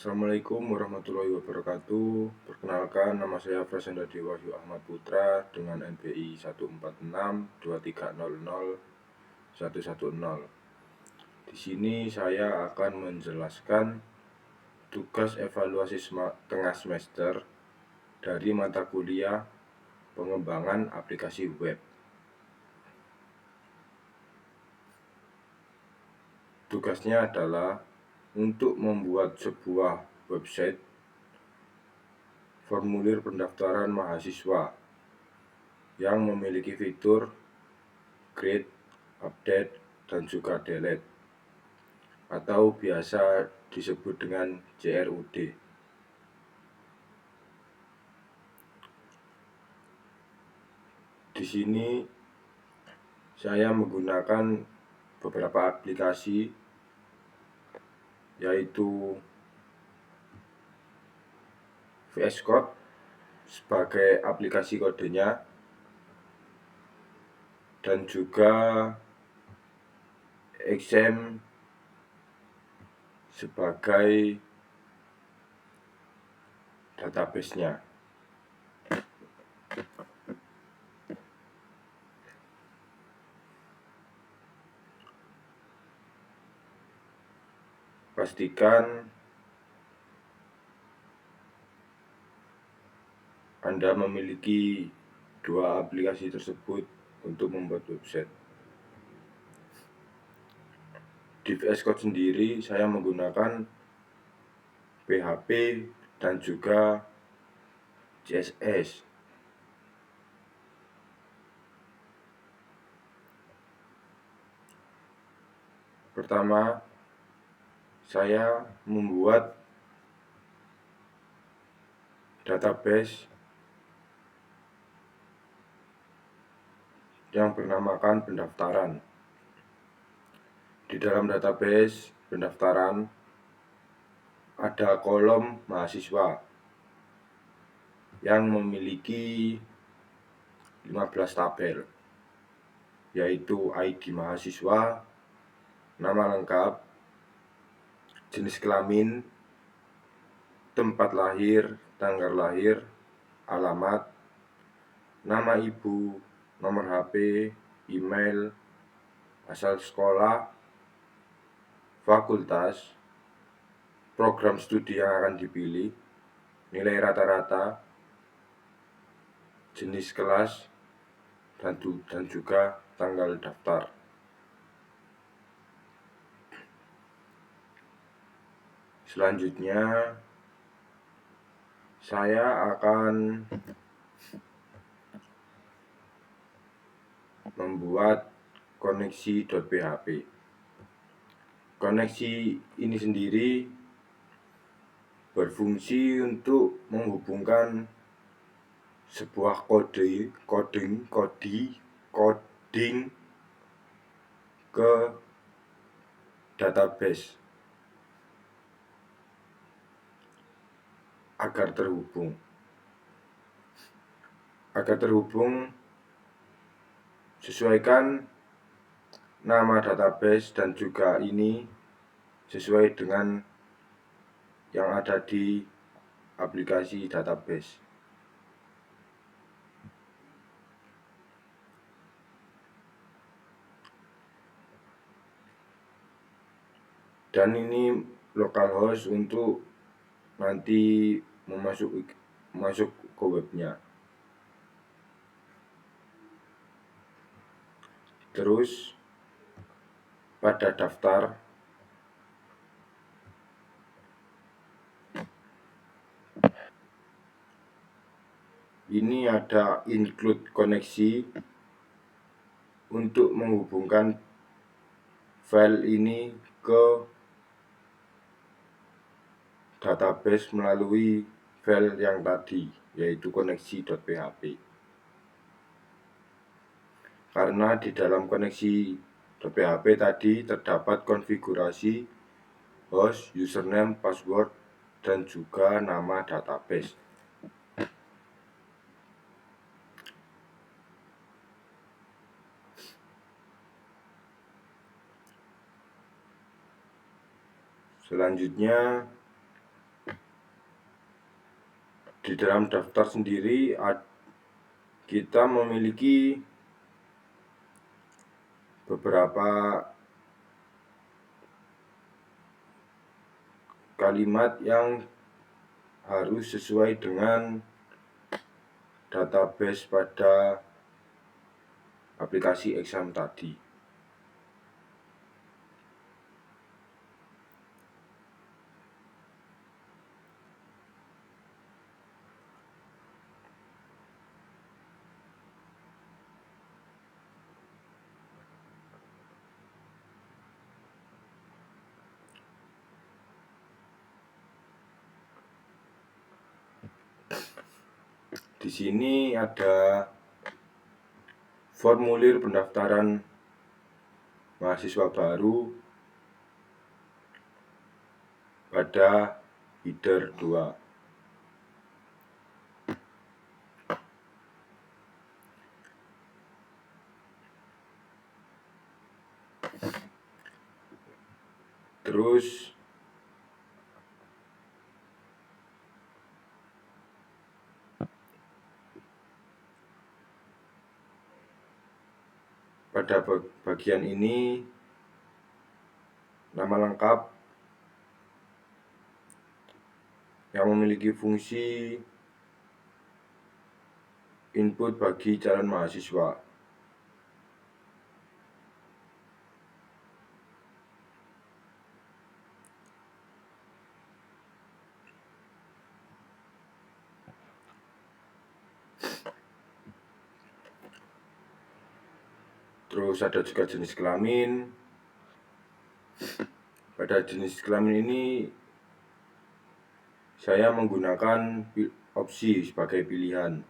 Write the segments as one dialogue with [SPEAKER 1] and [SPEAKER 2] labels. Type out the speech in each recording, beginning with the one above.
[SPEAKER 1] Assalamualaikum warahmatullahi wabarakatuh. Perkenalkan, nama saya Frasenda Wahyu Ahmad Putra dengan NPI 14623001110. Di sini saya akan menjelaskan tugas evaluasi tengah semester dari mata kuliah pengembangan aplikasi web. Tugasnya adalah untuk membuat sebuah website formulir pendaftaran mahasiswa yang memiliki fitur create, update, dan juga delete atau biasa disebut dengan CRUD. Di sini saya menggunakan beberapa aplikasi, yaitu VS Code sebagai aplikasi kodenya, dan juga XAMPP sebagai database-nya. Pastikan Anda memiliki dua aplikasi tersebut untuk membuat website. Di VS Code sendiri saya menggunakan PHP dan juga CSS. Pertama, saya membuat database yang bernamakan pendaftaran. Di dalam database pendaftaran ada kolom mahasiswa yang memiliki 15 tabel, yaitu ID mahasiswa, nama lengkap, jenis kelamin, tempat lahir, tanggal lahir, alamat, nama ibu, nomor HP, email, asal sekolah, fakultas, program studi yang akan dipilih, nilai rata-rata, jenis kelas, dan juga tanggal daftar. Selanjutnya, saya akan membuat koneksi.php. Koneksi ini sendiri berfungsi untuk menghubungkan sebuah coding ke database agar terhubung. Sesuaikan nama database dan juga ini sesuai dengan yang ada di aplikasi database. Dan ini localhost untuk nanti masuk ke webnya. Terus pada daftar ini ada include koneksi untuk menghubungkan file ini ke database melalui file yang tadi, yaitu koneksi.php. Karena di dalam koneksi.php tadi terdapat konfigurasi host, username, password, dan juga nama database. Selanjutnya, Di dalam daftar sendiri kita memiliki beberapa kalimat yang harus sesuai dengan database pada aplikasi exam tadi. Di sini ada formulir pendaftaran mahasiswa baru pada Bidder 2. Terus pada bagian ini nama lengkap yang memiliki fungsi input bagi calon mahasiswa. Terus ada juga jenis kelamin. Pada jenis kelamin ini saya menggunakan opsi sebagai pilihan,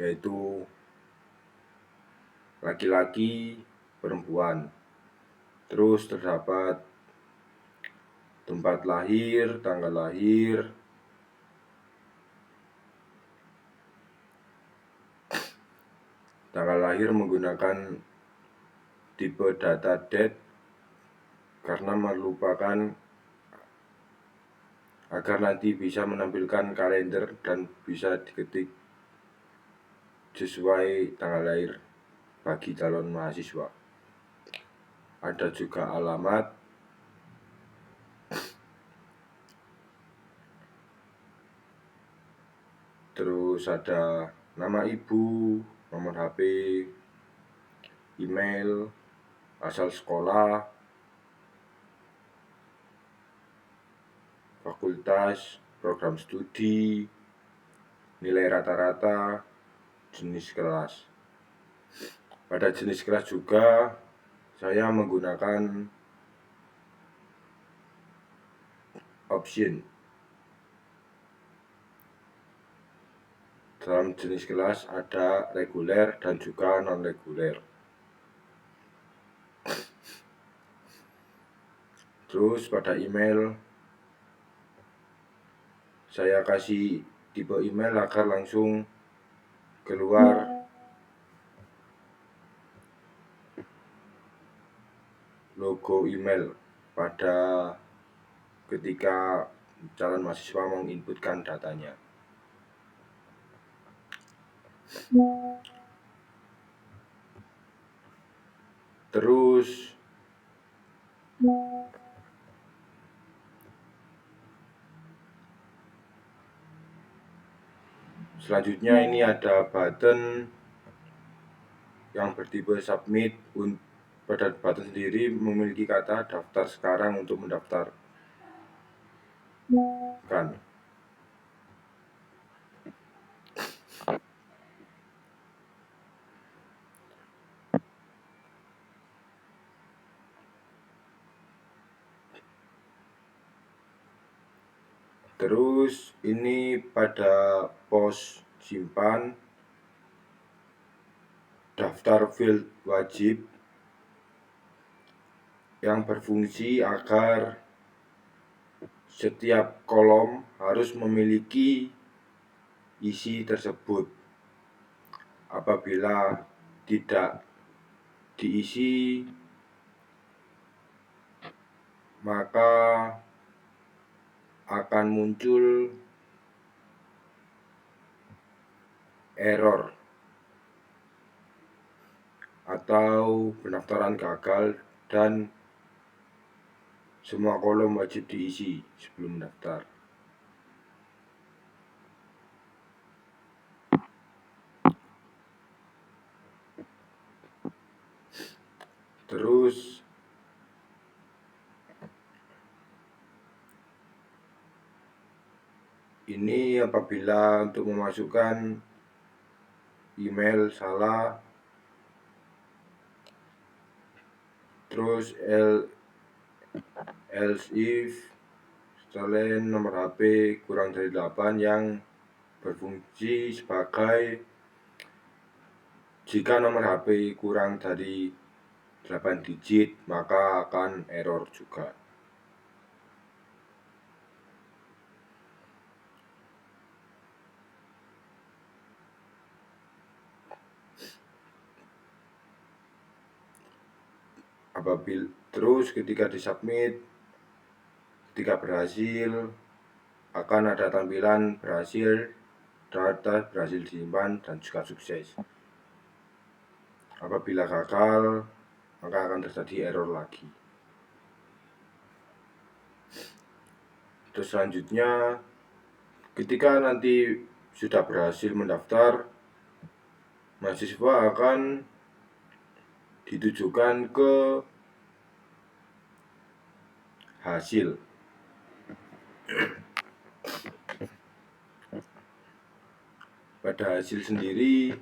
[SPEAKER 1] yaitu laki-laki, perempuan. Terus terdapat tempat lahir, tanggal lahir, menggunakan tipe data date karena merupakan agar nanti bisa menampilkan kalender dan bisa diketik sesuai tanggal lahir bagi calon mahasiswa. Ada juga alamat, terus ada nama ibu, nomor HP, email, asal sekolah, fakultas, program studi, nilai rata-rata, jenis kelas. Pada jenis kelas juga saya menggunakan option. Dalam jenis kelas ada reguler dan juga non-reguler. Terus pada email saya kasih tipe email agar langsung keluar logo email pada ketika calon mahasiswa menginputkan datanya. Terus selanjutnya ini ada button yang bertipe submit. Pada button sendiri memiliki kata daftar sekarang untuk mendaftarkan. Terus ini pada pos simpan daftar field wajib yang berfungsi agar setiap kolom harus memiliki isi tersebut. Apabila tidak diisi, maka akan muncul error atau pendaftaran gagal dan semua kolom wajib diisi sebelum mendaftar. Terus ini apabila untuk memasukkan email salah, terus else if setelah nomor HP kurang dari 8 yang berfungsi sebagai jika nomor HP kurang dari 8 digit maka akan error juga. Apabila terus ketika disubmit, ketika berhasil akan ada tampilan berhasil, data berhasil disimpan dan juga sukses. Apabila gagal maka akan terjadi error lagi. Terus selanjutnya ketika nanti sudah berhasil mendaftar, mahasiswa akan ditujukan ke hasil. Pada hasil sendiri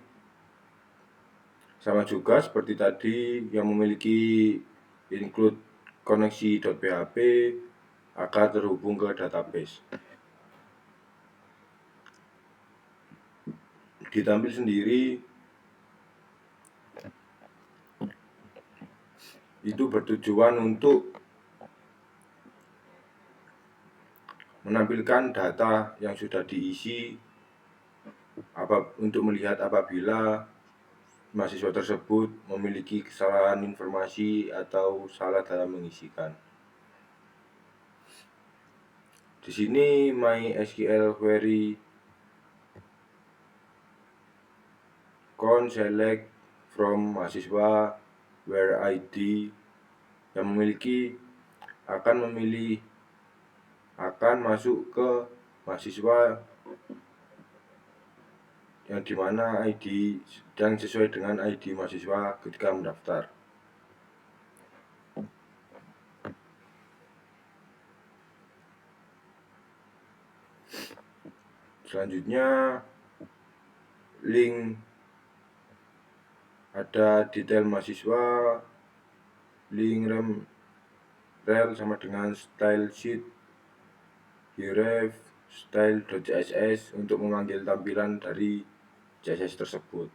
[SPEAKER 1] sama juga seperti tadi yang memiliki include koneksi.php akan terhubung ke database. Ditampil sendiri itu bertujuan untuk menampilkan data yang sudah diisi untuk melihat apabila mahasiswa tersebut memiliki kesalahan informasi atau salah dalam mengisikan. Di sini MySQL query select from mahasiswa where ID yang memiliki akan masuk ke mahasiswa yang dimana ID yang sesuai dengan ID mahasiswa ketika mendaftar. Selanjutnya link, ada detail mahasiswa, link rel sama dengan style sheet, href, style.css untuk memanggil tampilan dari CSS tersebut.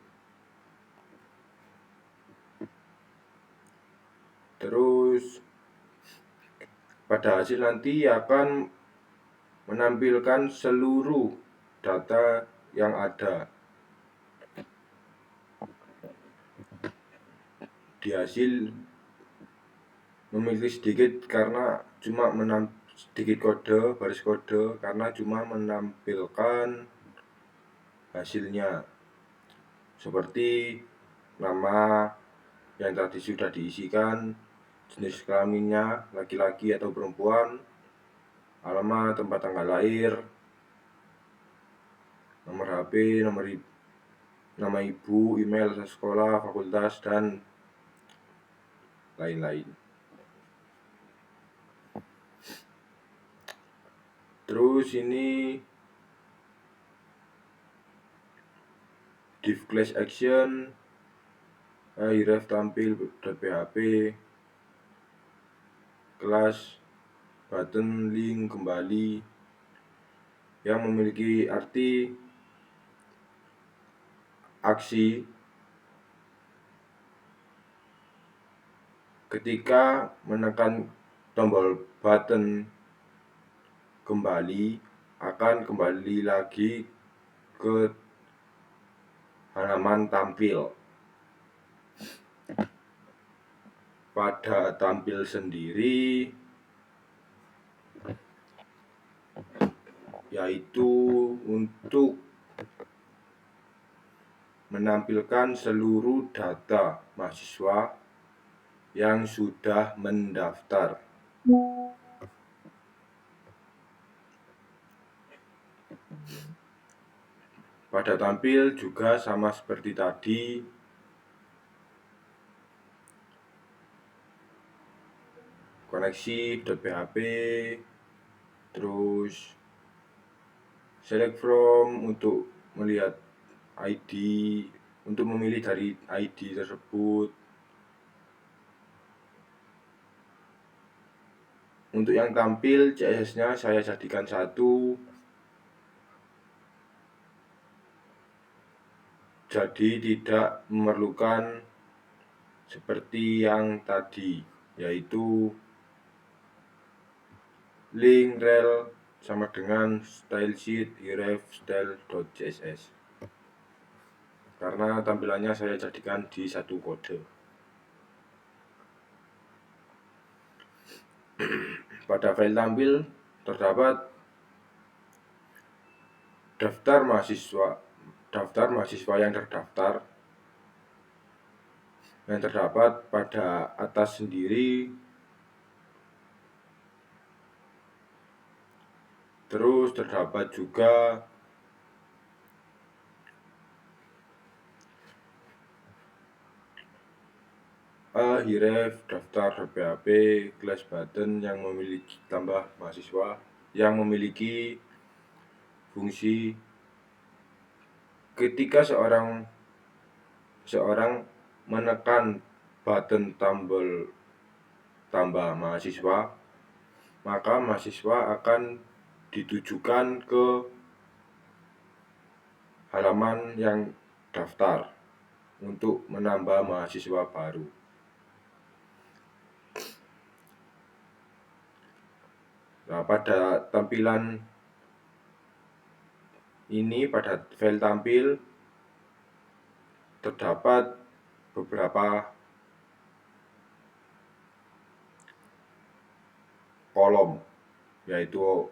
[SPEAKER 1] Terus pada hasil nanti akan menampilkan seluruh data yang ada. Di hasil memiliki sedikit karena cuma sedikit kode, baris kode karena cuma menampilkan hasilnya seperti nama yang tadi sudah diisikan, jenis kelaminnya laki-laki atau perempuan, alamat, tempat tanggal lahir, nomor HP, nama ibu, email sekolah, fakultas, dan lain-lain. Terus ini div class action, href tampil.php, kelas, button, link, kembali yang memiliki arti aksi ketika menekan tombol button kembali akan kembali lagi ke halaman tampil. Pada tampil sendiri yaitu untuk menampilkan seluruh data mahasiswa yang sudah mendaftar. Pada tampil juga sama seperti tadi, koneksi.php, terus select from untuk melihat ID, untuk memilih dari ID tersebut. Untuk yang tampil CSS-nya saya jadikan 1, jadi tidak memerlukan seperti yang tadi, yaitu link rel sama dengan stylesheet href style.css, karena tampilannya saya jadikan di satu kode. Pada file tampil terdapat daftar mahasiswa yang terdapat pada atas sendiri. Terus terdapat juga href daftar.php class button yang memiliki tambah mahasiswa yang memiliki fungsi ketika seorang menekan button tambah mahasiswa, maka mahasiswa akan ditujukan ke halaman yang daftar untuk menambah mahasiswa baru. Nah, pada tampilan ini, pada file tampil terdapat beberapa kolom, yaitu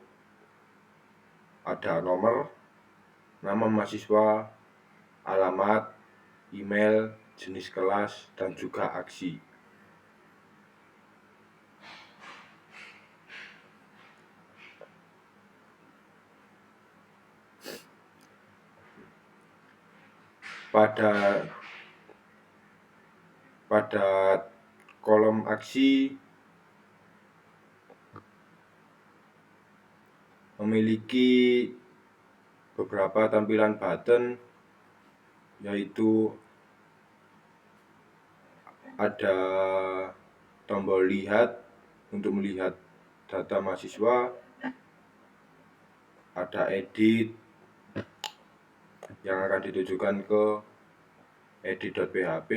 [SPEAKER 1] ada nomor, nama mahasiswa, alamat, email, jenis kelas, dan juga aksi. Pada kolom aksi memiliki beberapa tampilan button, yaitu ada tombol lihat untuk melihat data mahasiswa, ada edit yang akan ditujukan ke edit.php,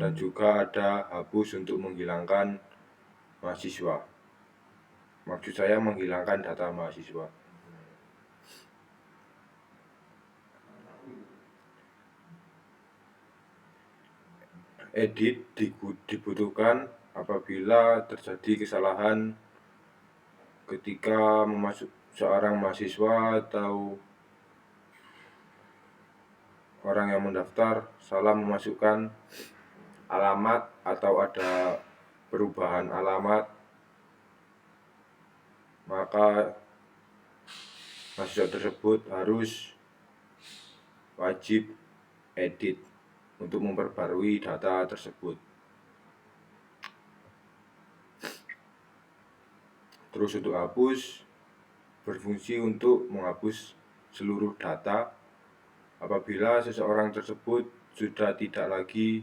[SPEAKER 1] dan juga ada hapus untuk menghilangkan mahasiswa. Maksud saya menghilangkan data mahasiswa. Edit dibutuhkan apabila terjadi kesalahan ketika seorang mahasiswa atau orang yang mendaftar salah memasukkan alamat atau ada perubahan alamat, maka mahasiswa tersebut harus wajib edit untuk memperbarui data tersebut. Terus untuk hapus berfungsi untuk menghapus seluruh data apabila seseorang tersebut sudah tidak lagi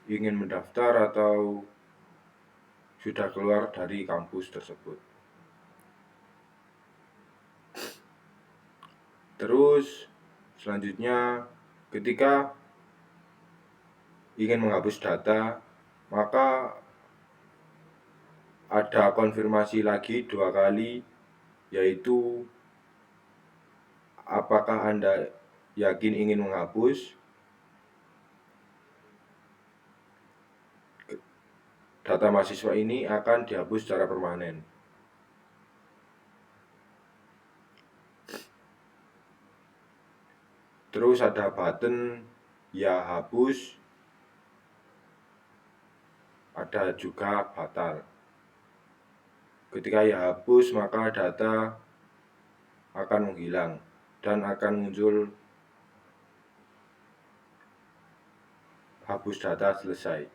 [SPEAKER 1] ingin mendaftar atau sudah keluar dari kampus tersebut. Terus selanjutnya, ketika ingin menghapus data, maka ada konfirmasi lagi 2 kali, yaitu apakah Anda yakin ingin menghapus. Data mahasiswa ini akan dihapus secara permanen. Terus ada button ya hapus, ada juga batal. Ketika ya hapus, maka data akan menghilang dan akan muncul hapus data selesai.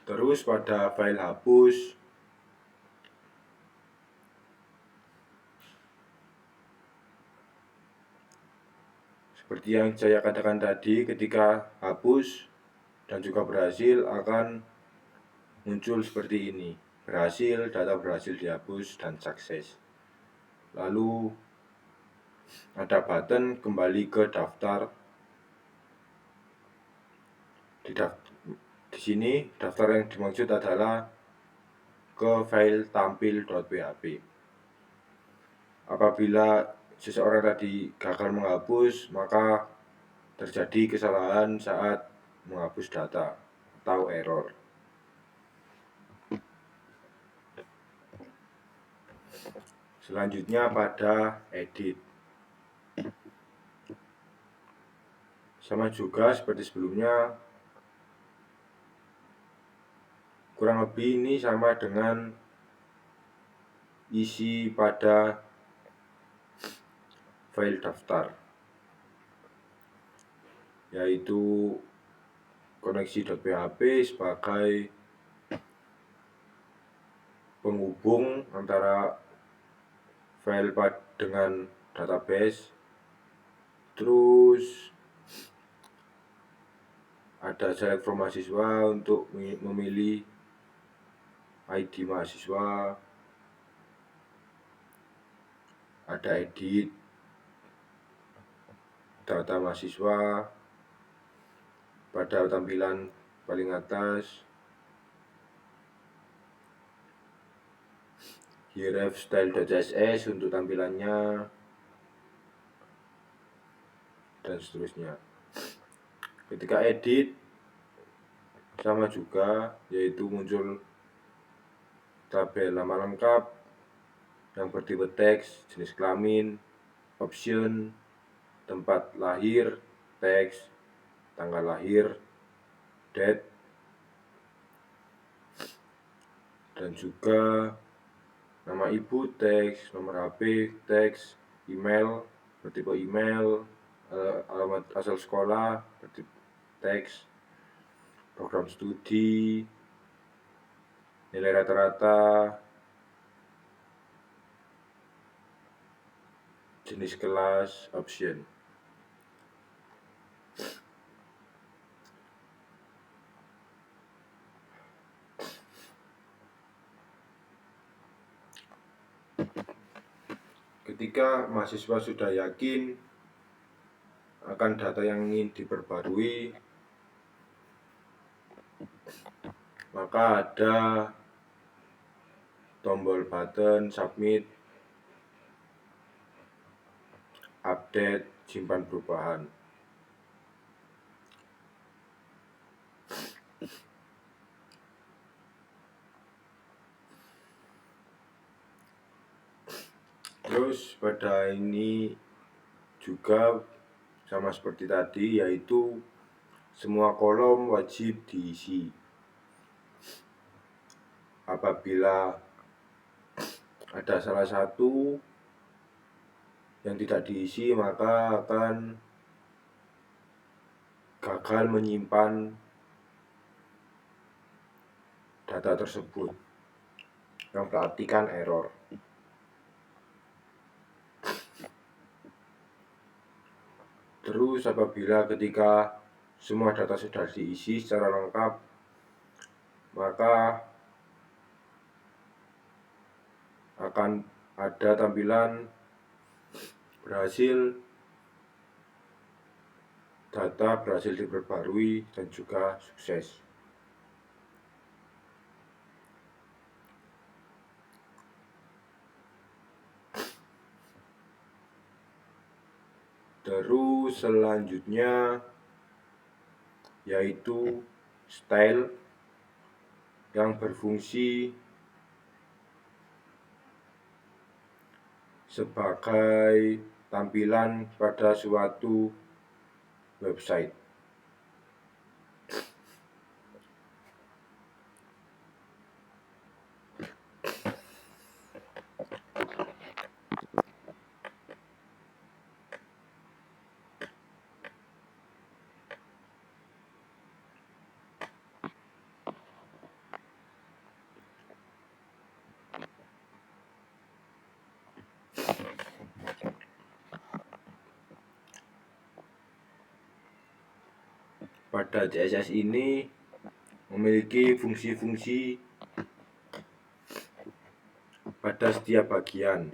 [SPEAKER 1] Terus pada file hapus, seperti yang saya katakan tadi, ketika hapus dan juga berhasil akan muncul seperti ini. Berhasil, data berhasil dihapus dan sukses. Lalu ada button kembali ke daftar. Di sini daftar yang dimaksud adalah ke file tampil.php. Apabila seseorang tadi gagal menghapus, maka terjadi kesalahan saat menghapus data atau error. Selanjutnya pada edit. Sama juga seperti sebelumnya, kurang lebih ini sama dengan isi pada file daftar, yaitu koneksi.php sebagai penghubung antara file dengan database. Terus ada select from mahasiswa untuk memilih ID mahasiswa. Ada edit data mahasiswa pada tampilan paling atas. Href style.css untuk tampilannya, dan seterusnya. Ketika edit sama juga, yaitu muncul tabel nama lengkap yang bertipe teks, jenis kelamin, option, tempat lahir, teks, tanggal lahir, date, dan juga nama ibu teks, nomor HP teks, email bertipe email, alamat asal sekolah bertipe teks, program studi, nilai rata-rata, jenis kelas, option. Ketika mahasiswa sudah yakin akan data yang ingin diperbarui, maka ada tombol button submit, update, simpan perubahan. Terus pada ini juga sama seperti tadi, yaitu semua kolom wajib diisi. Apabila ada salah satu yang tidak diisi, maka akan gagal menyimpan data tersebut, yang berarti kan error. Terus apabila ketika semua data sudah diisi secara lengkap, maka akan ada tampilan berhasil, data berhasil diperbarui, dan juga sukses. Terus selanjutnya yaitu style yang berfungsi sebagai tampilan pada suatu website. Pada CSS ini memiliki fungsi-fungsi pada setiap bagian.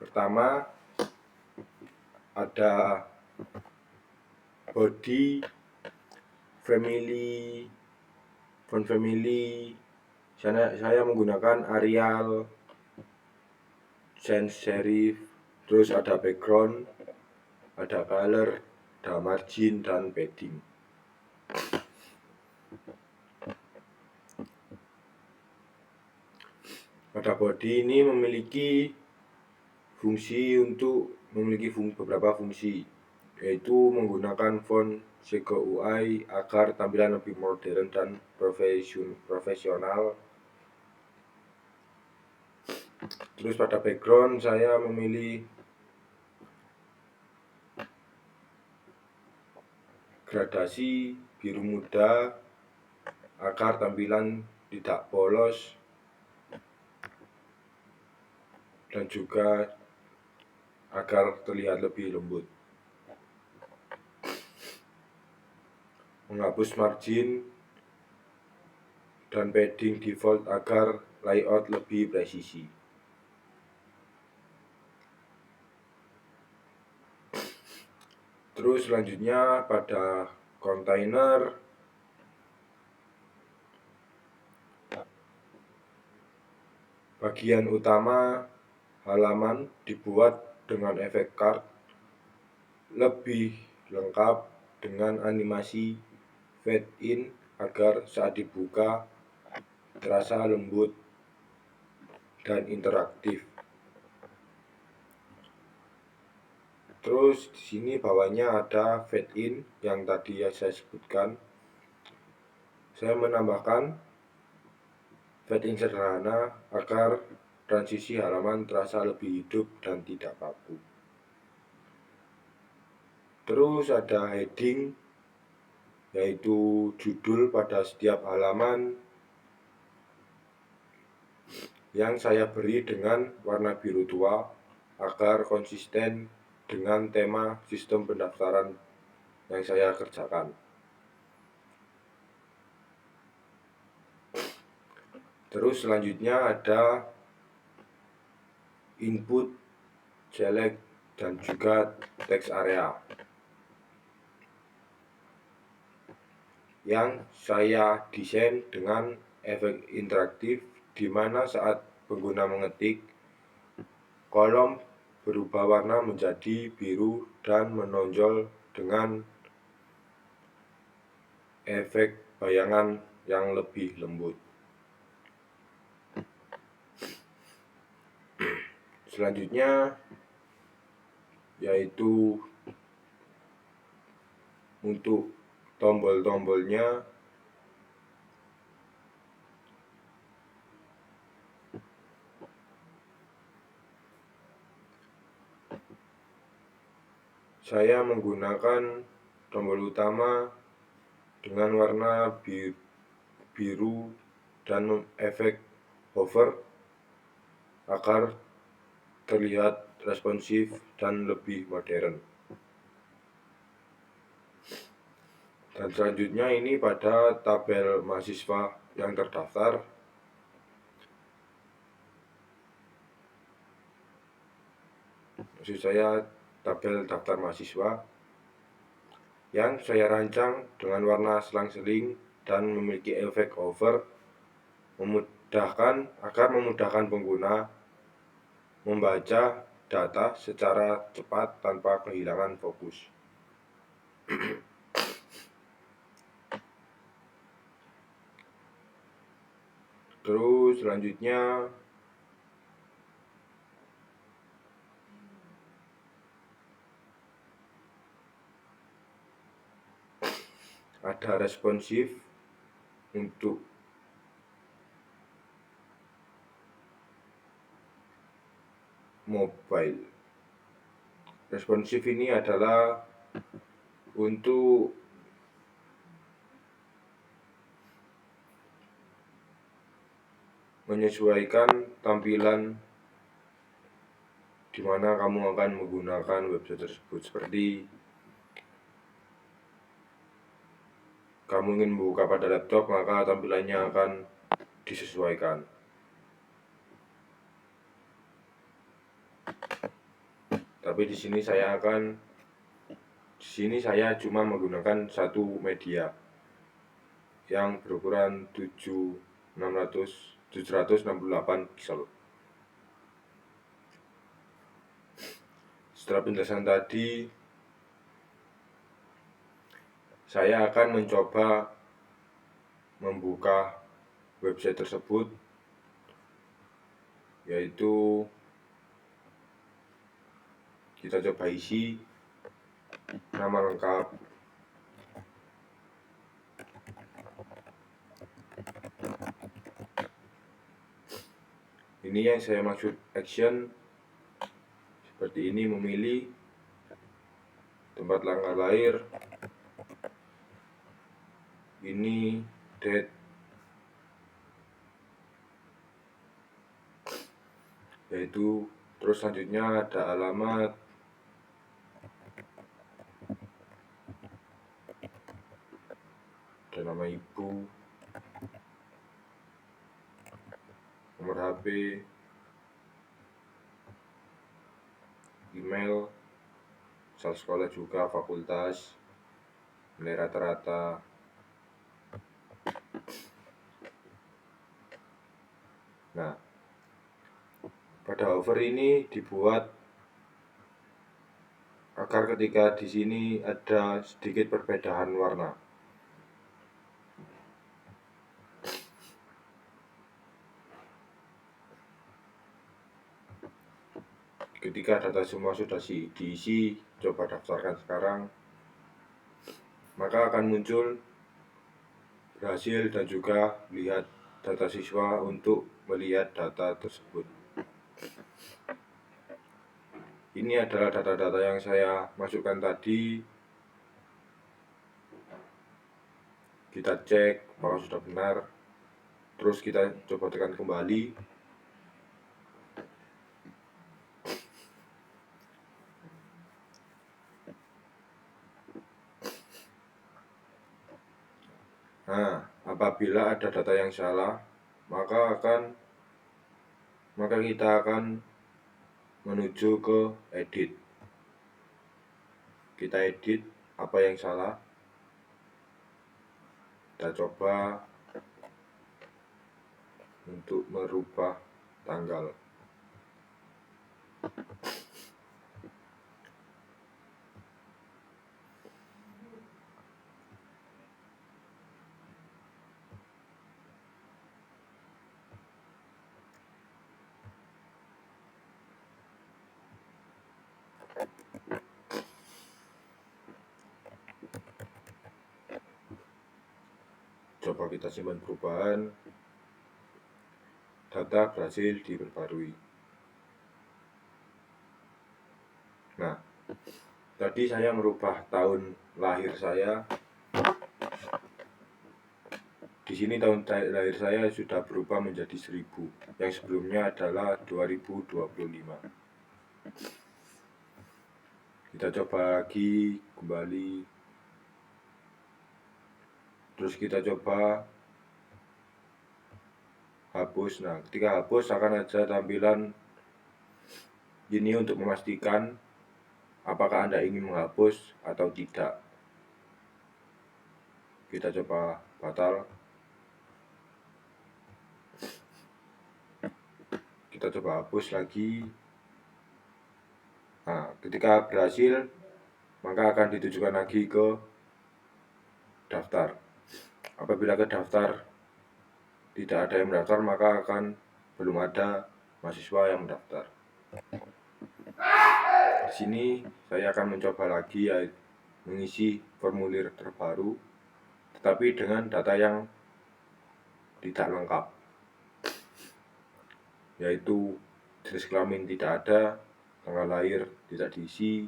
[SPEAKER 1] Pertama, ada body, family, font family. Saya menggunakan Arial, sans serif, terus ada background, ada color, ada margin, dan padding. Pada body ini memiliki beberapa fungsi, yaitu menggunakan font CGUI agar tampilan lebih modern dan profesional. Terus pada background saya memilih gradasi biru muda agar tampilan tidak polos dan juga agar terlihat lebih lembut. Menghapus margin dan padding default agar layout lebih presisi. Terus selanjutnya pada kontainer, bagian utama halaman dibuat dengan efek card, lebih lengkap dengan animasi fade in agar saat dibuka terasa lembut dan interaktif. Terus di sini bawahnya ada fade in yang tadi saya sebutkan. Saya menambahkan fade in sederhana agar transisi halaman terasa lebih hidup dan tidak kaku. Terus ada heading, yaitu judul pada setiap halaman yang saya beri dengan warna biru tua agar konsisten dengan tema sistem pendaftaran yang saya kerjakan. Terus selanjutnya ada input, select, dan juga text area yang saya desain dengan efek interaktif, di mana saat pengguna mengetik, kolom berubah warna menjadi biru dan menonjol dengan efek bayangan yang lebih lembut. Selanjutnya yaitu untuk tombol-tombolnya, saya menggunakan tombol utama dengan warna biru dan efek hover agar terlihat responsif dan lebih modern. Dan selanjutnya ini pada tabel mahasiswa yang terdaftar. Maksud saya tabel daftar mahasiswa yang saya rancang dengan warna selang-seling dan memiliki efek hover agar memudahkan pengguna membaca data secara cepat tanpa kehilangan fokus. Terus selanjutnya ada responsif untuk mobile. Responsif ini adalah untuk menyesuaikan tampilan di mana kamu akan menggunakan website tersebut. Seperti kamu ingin membuka pada laptop, maka tampilannya akan disesuaikan. Tapi di sini saya cuma menggunakan satu media yang berukuran 768 pixel. Setelah penjelasan tadi, saya akan mencoba membuka website tersebut, yaitu kita coba isi nama lengkap, ini yang saya maksud action. Seperti ini, memilih tempat tanggal lahir, ini date, yaitu terus selanjutnya ada alamat, ada nama ibu, nomor HP, email, asal sekolah juga, fakultas, nilai rata-rata. Nah, pada hover ini dibuat agar ketika di sini ada sedikit perbedaan warna. Ketika data semua sudah diisi, coba daftarkan sekarang, maka akan muncul berhasil dan juga lihat data siswa untuk melihat data tersebut. Ini adalah data-data yang saya masukkan tadi. Kita cek apakah sudah benar. Terus kita coba tekan kembali. Nah, apabila ada data yang salah, maka kita akan menuju ke edit. Kita edit apa yang salah. Kita coba untuk merubah tanggal. Coba kita simpan perubahan. Data berhasil diperbarui. Nah, tadi saya merubah tahun lahir saya. Di sini tahun lahir saya sudah berubah menjadi 1000. Yang sebelumnya adalah 2025. Kita coba lagi kembali. Terus kita coba hapus. Nah, ketika hapus akan ada tampilan ini untuk memastikan apakah Anda ingin menghapus atau tidak. Kita coba batal. Kita coba hapus lagi. Nah, ketika berhasil, maka akan ditujukan lagi ke daftar. Apabila ke daftar tidak ada yang mendaftar, maka belum ada mahasiswa yang mendaftar. Di sini saya akan mencoba lagi mengisi formulir terbaru. tetapi dengan data yang tidak lengkap, yaitu jenis kelamin tidak ada, tanggal lahir tidak diisi,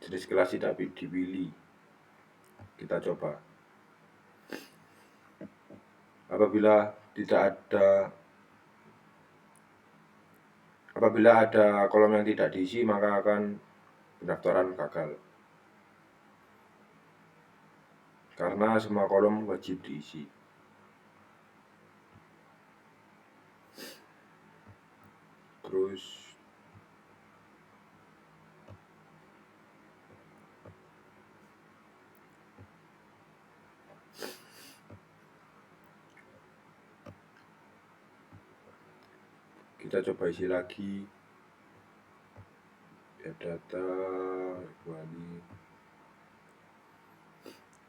[SPEAKER 1] jenis kelas tidak dipilih. Kita coba. Apabila ada kolom yang tidak diisi, maka akan pendaftaran gagal. Karena semua kolom wajib diisi. Terus kita coba isi lagi ya, data kembali.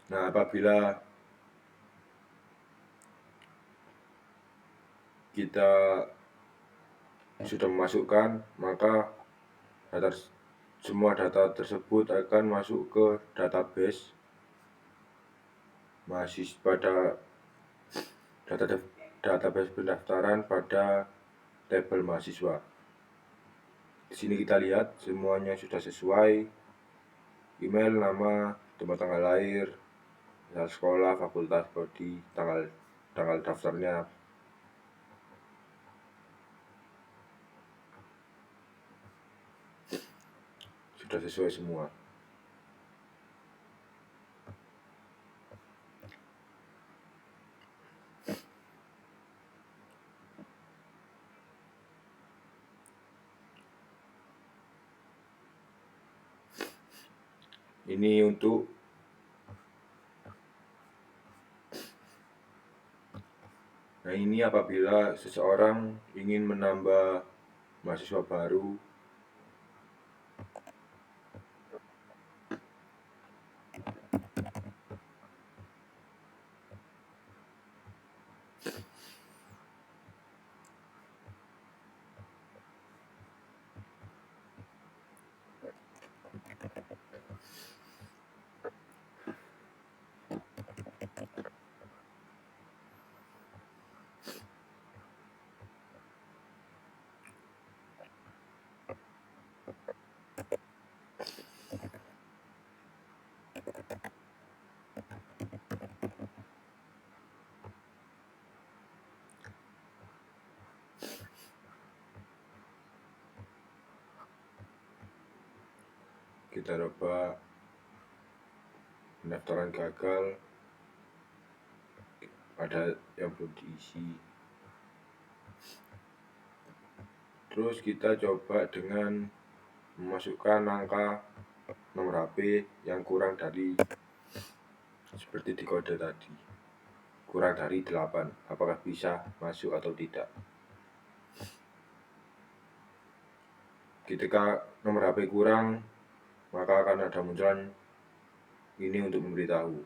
[SPEAKER 1] Nah, apabila kita sudah memasukkan, maka semua data tersebut akan masuk ke database pada database pendaftaran pada tabel mahasiswa. Di sini kita lihat semuanya sudah sesuai, email, nama, tempat tanggal lahir, sekolah, fakultas, prodi, tanggal daftarnya. Sudah sesuai semua. Ini ini apabila seseorang ingin menambah mahasiswa baru, kita coba pendaftaran gagal, ada yang belum diisi. Terus kita coba dengan memasukkan angka nomor HP yang kurang dari, seperti di kode tadi, kurang dari 8. Apakah bisa masuk atau tidak? Ketika nomor HP kurang, maka akan ada munculan ini untuk memberitahu.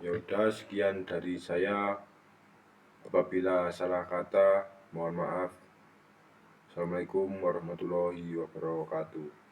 [SPEAKER 1] Ya udah, sekian dari saya. Apabila salah kata, mohon maaf. Assalamualaikum warahmatullahi wabarakatuh.